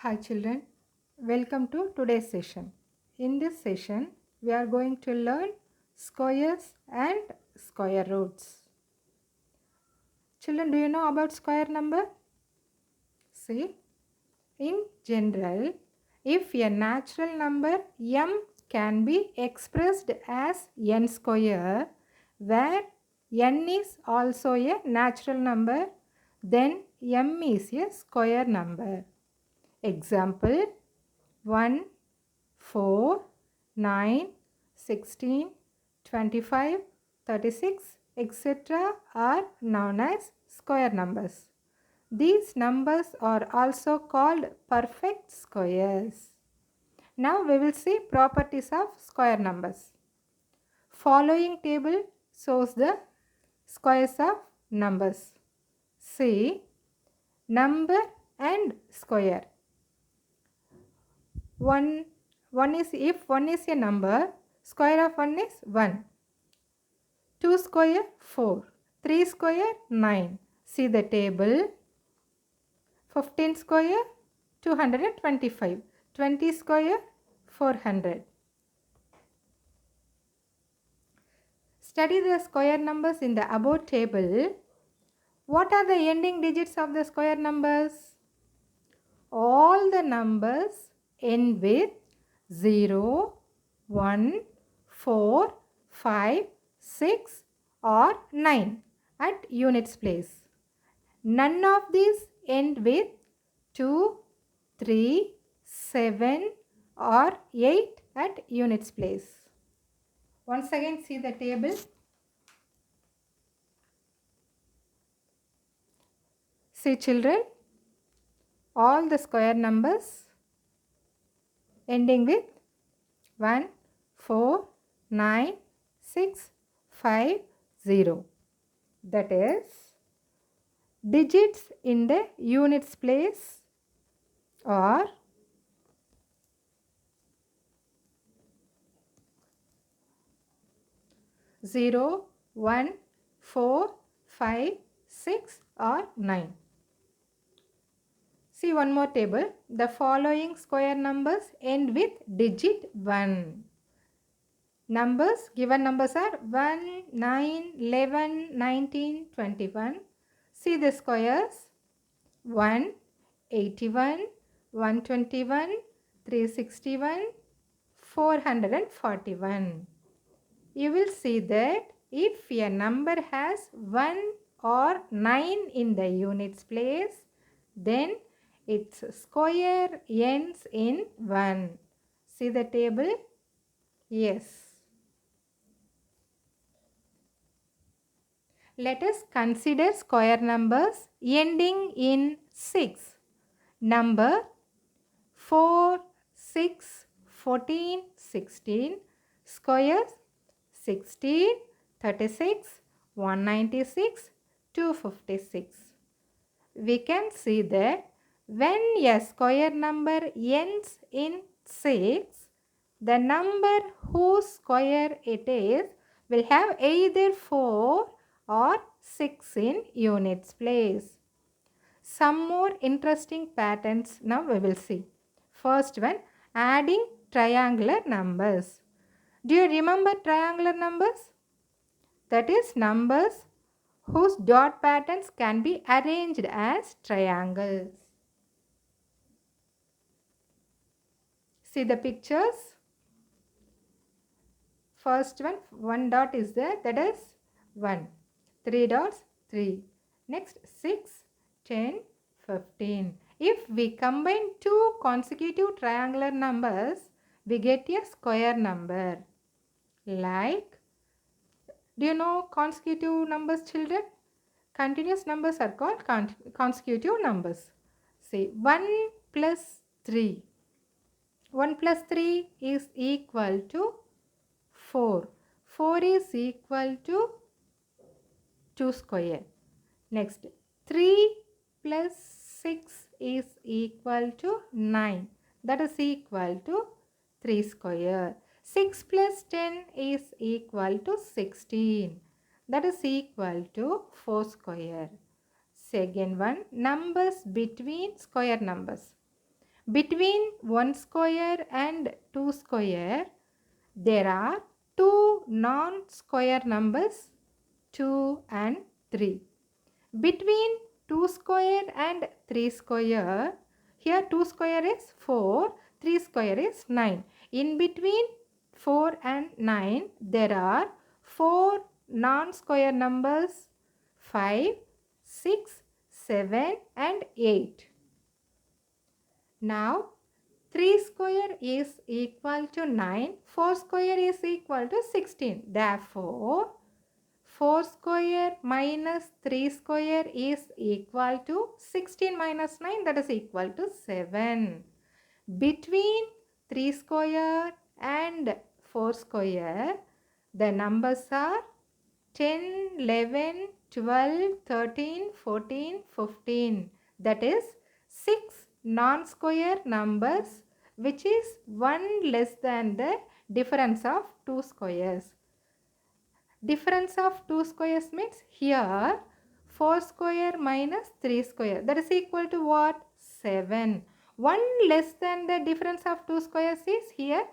Hi children, welcome to today's session. In this session, we are going to learn squares and square roots. Children, do you know about square number? See, in general, if a natural number m can be expressed as n square, where n is also a natural number, then m is a square number. Example 1, 4, 9, 16, 25, 36, etc. are known as square numbers. These numbers are also called perfect squares. Now we will see properties of square numbers. Following table shows the squares of numbers. See, number and square. If 1 is a number, square of 1 is 1. 2 square 4. 3 square 9. See the table. 15 square 225. 20 square 400. Study the square numbers in the above table. What are the ending digits of the square numbers? All the numbers end with 0, 1, 4, 5, 6 or 9 at units place. None of these end with 2, 3, 7 or 8 at units place. Once again see the table. See children, all the square numbers ending with 1, 4, 9, 6, 5, 0. That is digits in the units place are 0, 1, 4, 5, 6 or 9. See one more table. The following square numbers end with digit 1. Given numbers are 1, 9, 11, 19, 21. See the squares. 1, 81, 121, 361, 441. You will see that if a number has 1 or 9 in the units place, then its square ends in 1. See the table? Yes. Let us consider square numbers ending in 6. Number 4, 6, 14, 16. Squares 16, 36, 196, 256. We can see that when a square number ends in 6, the number whose square it is will have either 4 or 6 in units place. Some more interesting patterns now we will see. First one, adding triangular numbers. Do you remember triangular numbers? That is numbers whose dot patterns can be arranged as triangles. See the pictures. First one dot is there, that is 1. 3 dots, 3. Next 6, 10, 15. If we combine two consecutive triangular numbers, we get a square number. Like, do you know consecutive numbers, children? Continuous numbers are called consecutive numbers. Say 1 plus 3. 1 plus 3 is equal to 4. 4 is equal to 2 square. Next, 3 plus 6 is equal to 9. That is equal to 3 square. 6 plus 10 is equal to 16. That is equal to 4 square. Second one, numbers between square numbers. Between 1 square and 2 square, there are two non-square numbers 2 and 3. Between 2 square and 3 square, here 2 square is 4, 3 square is 9. In between 4 and 9, there are 4 non-square numbers 5, 6, 7 and 8. Now 3 square is equal to 9, 4 square is equal to 16. Therefore, 4 square minus 3 square is equal to 16 minus 9, that is equal to 7. Between 3 square and 4 square, the numbers are 10, 11, 12, 13, 14, 15. That is 6 non-square numbers which is 1 less than the difference of 2 squares. Difference of 2 squares means here 4 square minus 3 square, that is equal to what? 7. 1 less than the difference of 2 squares is here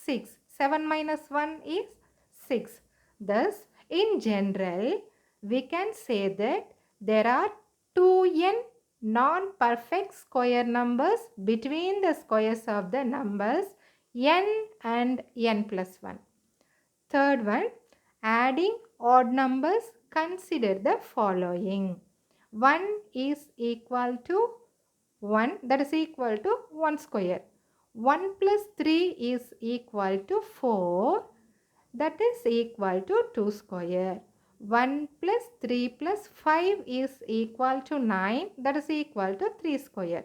6. 7 minus 1 is 6. Thus, in general, we can say that there are 2n non-perfect square numbers between the squares of the numbers n and n plus 1. Third one, adding odd numbers, consider the following. 1 is equal to 1, that is equal to 1 square. 1 plus 3 is equal to 4, that is equal to 2 square. 1 plus 3 plus 5 is equal to 9, that is equal to 3 square.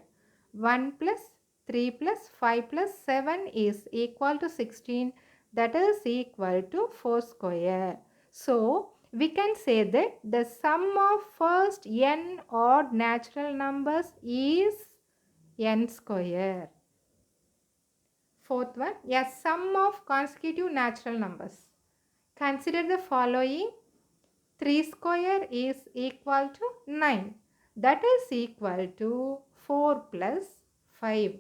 1 plus 3 plus 5 plus 7 is equal to 16, that is equal to 4 square. So, we can say that the sum of first n odd natural numbers is n square. Fourth one, a sum of consecutive natural numbers. Consider the following. 3 square is equal to 9. That is equal to 4 plus 5.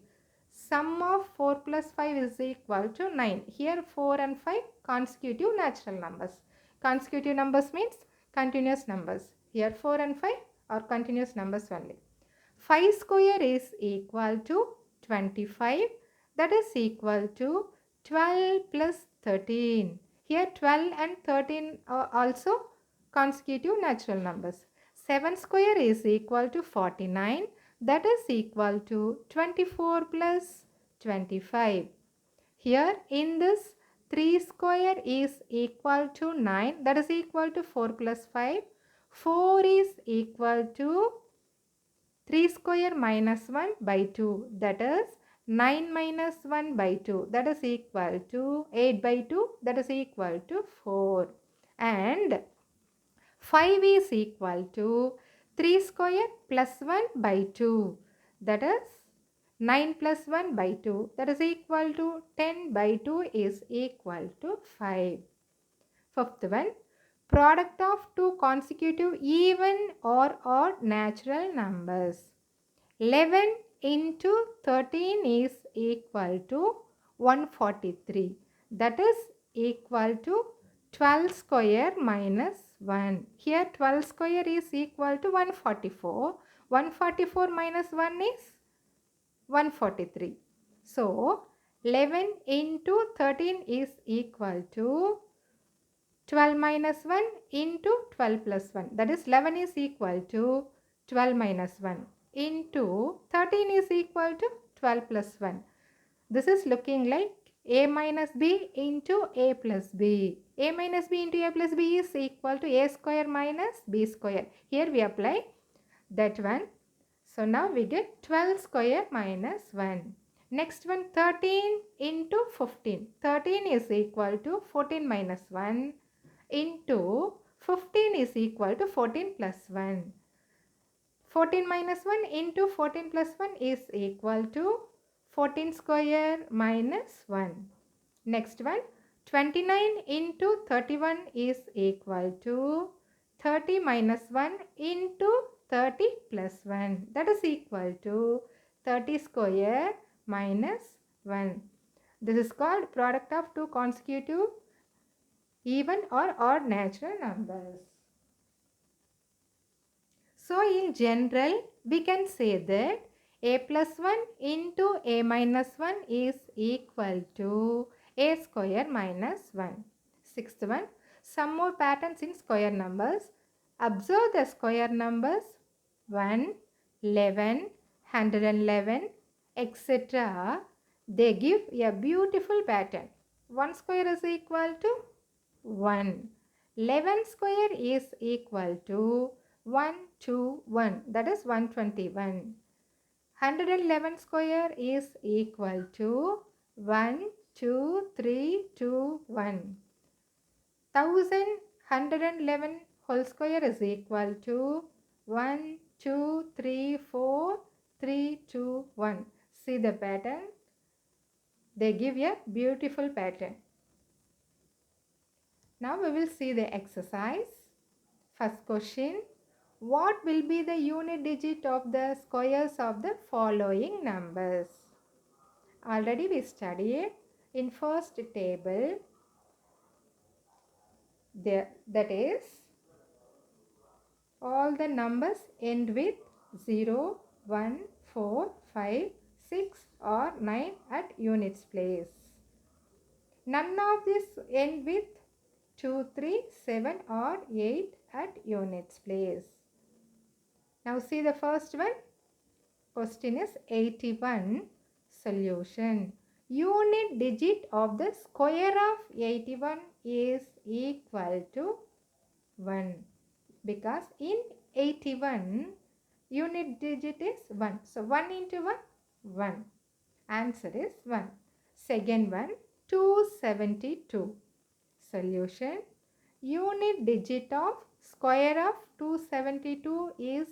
Sum of 4 plus 5 is equal to 9. Here 4 and 5 consecutive natural numbers. Consecutive numbers means continuous numbers. Here 4 and 5 are continuous numbers only. 5 square is equal to 25. That is equal to 12 plus 13. Here 12 and 13 are also consecutive natural numbers. 7 square is equal to 49. That is equal to 24 plus 25. Here in this 3 square is equal to 9. That is equal to 4 plus 5. 4 is equal to 3 square minus 1 by 2, that is 9 minus 1 by 2, that is equal to 8 by 2, that is equal to 4. And 5 is equal to 3 square plus 1 by 2, that is 9 plus 1 by 2, that is equal to 10 by 2 is equal to 5. Fifth one, product of two consecutive even or odd natural numbers. 11 into 13 is equal to 143. That is equal to 12 square minus 1. Here 12 square is equal to 144. 144 minus 1 is 143. So 11 into 13 is equal to 12 minus 1 into 12 plus 1. That is 11 is equal to 12 minus 1 into 13 is equal to 12 plus 1. This is looking like a minus b into a plus b. A minus b into a plus b is equal to a square minus b square. Here we apply that one. So now we get 12 square minus 1. Next one, 13 into 15. 13 is equal to 14 minus 1 into 15 is equal to 14 plus 1. 14 minus 1 into 14 plus 1 is equal to 14 square minus 1. Next one, 29 into 31 is equal to 30 minus 1 into 30 plus 1. That is equal to 30 square minus 1. This is called product of two consecutive even or odd natural numbers. So in general, we can say that a plus 1 into a minus 1 is equal to a square minus 1. Sixth one, some more patterns in square numbers. Observe the square numbers 1, 11, 111, etc. They give a beautiful pattern. 1 square is equal to 1. 11 square is equal to 121, that is 121. 111 square is equal to 1, 2, 3, 2, 1. 1111 whole square is equal to 1, 2, 3, 4, 3, 2, 1. See the pattern? They give a beautiful pattern. Now we will see the exercise. First question. What will be the unit digit of the squares of the following numbers? Already we studied in first table. That is, all the numbers end with 0, 1, 4, 5, 6 or 9 at units place. None of these end with 2, 3, 7 or 8 at units place. Now see the first one. Question is 81. Solution. Unit digit of the square of 81 is equal to 1. Because in 81, unit digit is 1. So 1 into 1, 1. Answer is 1. Second one, 272. Solution. Unit digit of square of 272 is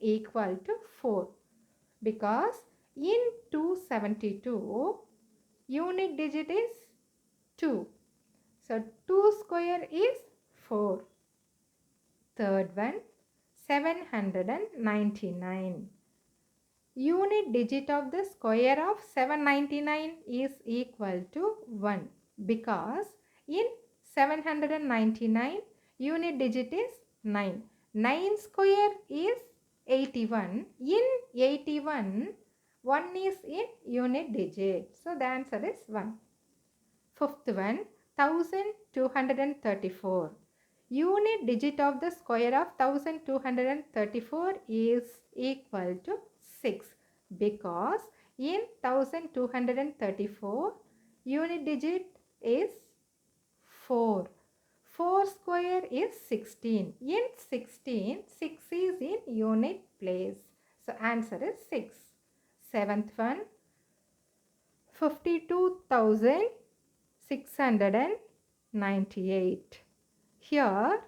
equal to 4. Because in 272, unit digit is 2. So 2 square is 4. Third one, 799. Unit digit of the square of 799 is equal to 1. Because in 799, unit digit is 9. 9 square is 81. In 81, 1 is in unit digit. So the answer is 1. Fifth one, 1234. Unit digit of the square of 1234 is equal to 6. Because in 1234, unit digit is 4. 4 square is 16. In 16, 6 is in unit place. So answer is 6. Seventh one, 52,698. Here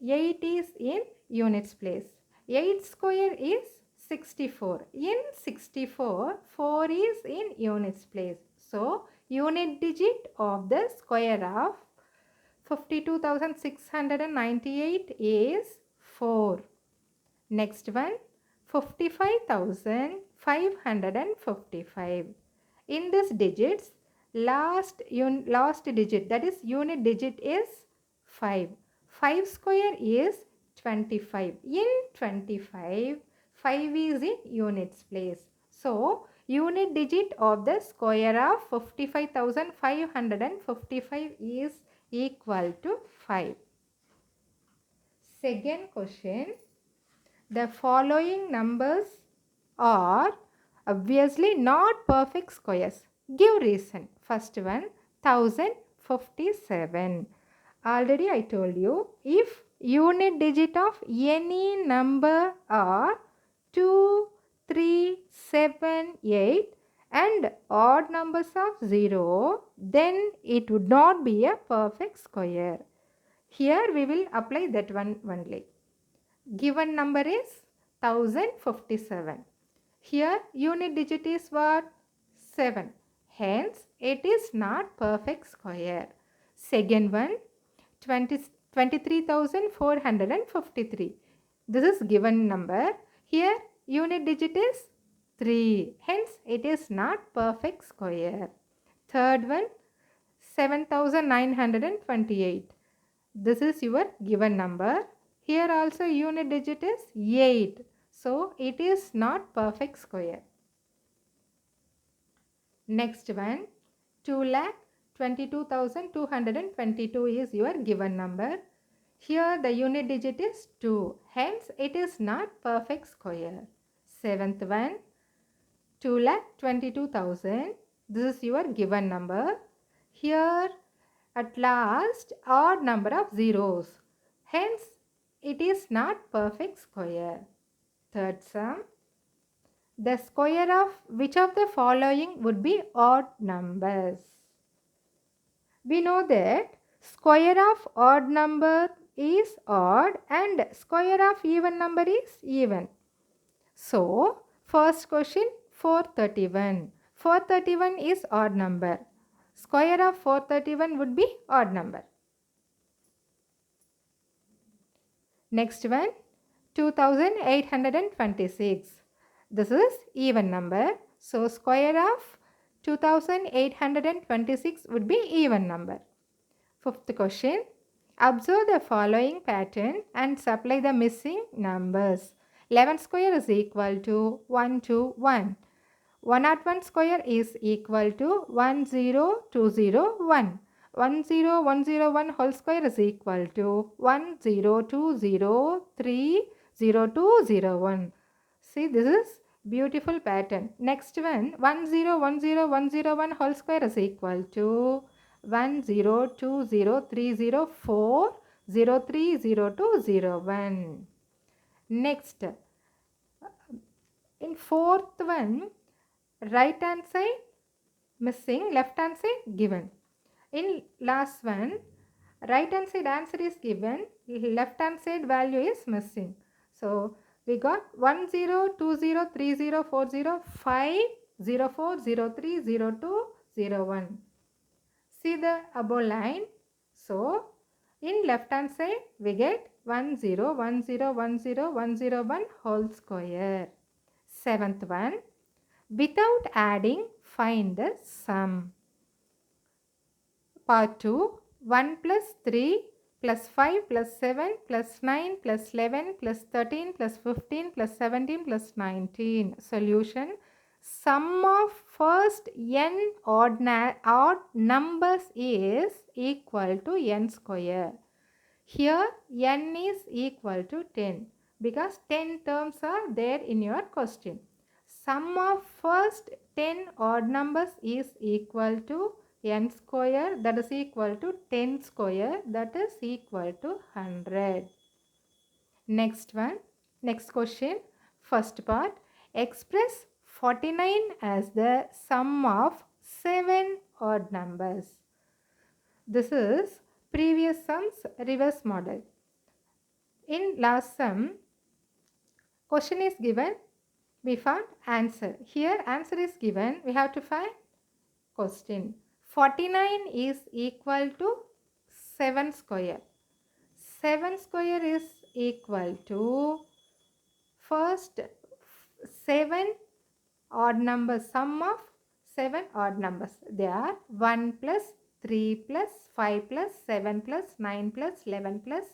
8 is in units place. 8 square is 64. In 64, 4 is in units place. So unit digit of the square of 52,698 is 4. Next one, 55,555. In this digits, last digit, that is unit digit, is 5. 5 square is 25. In 25, 5 is in units place. So unit digit of the square of 55,555 is equal to 5. Second question. The following numbers are obviously not perfect squares. Give reason. First one, 1057. Already I told you, if unit digit of any number are 2, 3, 7, 8 and odd numbers of 0, then it would not be a perfect square. Here we will apply that one only. Given number is 1057. Here unit digit is what? 7. Hence it is not perfect square. Second one, 23,453. This is given number. Here unit digit is 3. Hence, it is not perfect square. Third one, 7928. This is your given number. Here also unit digit is 8. So, it is not perfect square. Next one, 2,22,222 is your given number. Here the unit digit is 2. Hence, it is not perfect square. Seventh one, 2,22,000. This is your given number. Here at last odd number of zeros. Hence, it is not perfect square. Third sum, the square of which of the following would be odd numbers? We know that square of odd number is odd and square of even number is even. So, first question 431. 431 is odd number. Square of 431 would be odd number. Next one, 2826. This is even number. So, square of 2826 would be even number. Fifth question, observe the following pattern and supply the missing numbers. 11 square is equal to 121. 101 square is equal to 10201. 10101 whole square is equal to 102030201. See, this is beautiful pattern. Next one, 1010101 whole square is equal to 1020304030201. Next, in fourth one, right hand side missing, left hand side given. In last one, right hand side answer is given, left hand side value is missing. So, we got 102030405040300201. See the above line. So, in left hand side we get 101010101 whole square. Seventh one, without adding find the sum. Part 2, 1 plus 3 plus 5 plus 7 plus 9 plus 11 plus 13 plus 15 plus 17 plus 19. Solution, sum of first n odd numbers is equal to n square. Here n is equal to 10 because 10 terms are there in your question. Sum of first 10 odd numbers is equal to n square, that is equal to 10 square, that is equal to 100. Next one, next question, first part, express 49 as the sum of 7 odd numbers. This is previous sums reverse model. In last sum, question is given, we found answer. Here answer is given, we have to find question. 49 is equal to 7 square. 7 square is equal to first 7 odd numbers, sum of 7 odd numbers. They are 1 plus 3 plus 5 plus 7 plus 9 plus 11 plus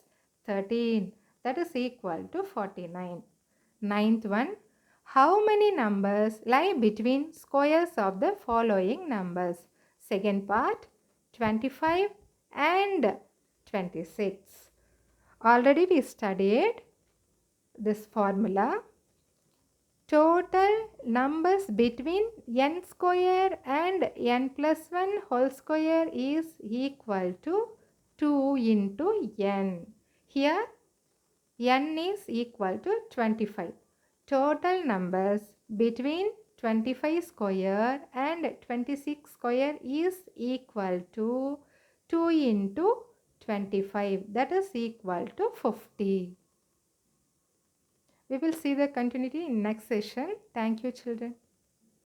13. That is equal to 49. Ninth one, how many numbers lie between squares of the following numbers? Second part, 25 and 26. Already we studied this formula. Total numbers between n square and n plus 1 whole square is equal to 2 into n. Here n is equal to 25. Total numbers between 25 square and 26 square is equal to 2 into 25, that is equal to 50. We will see the continuity in next session. Thank you, children.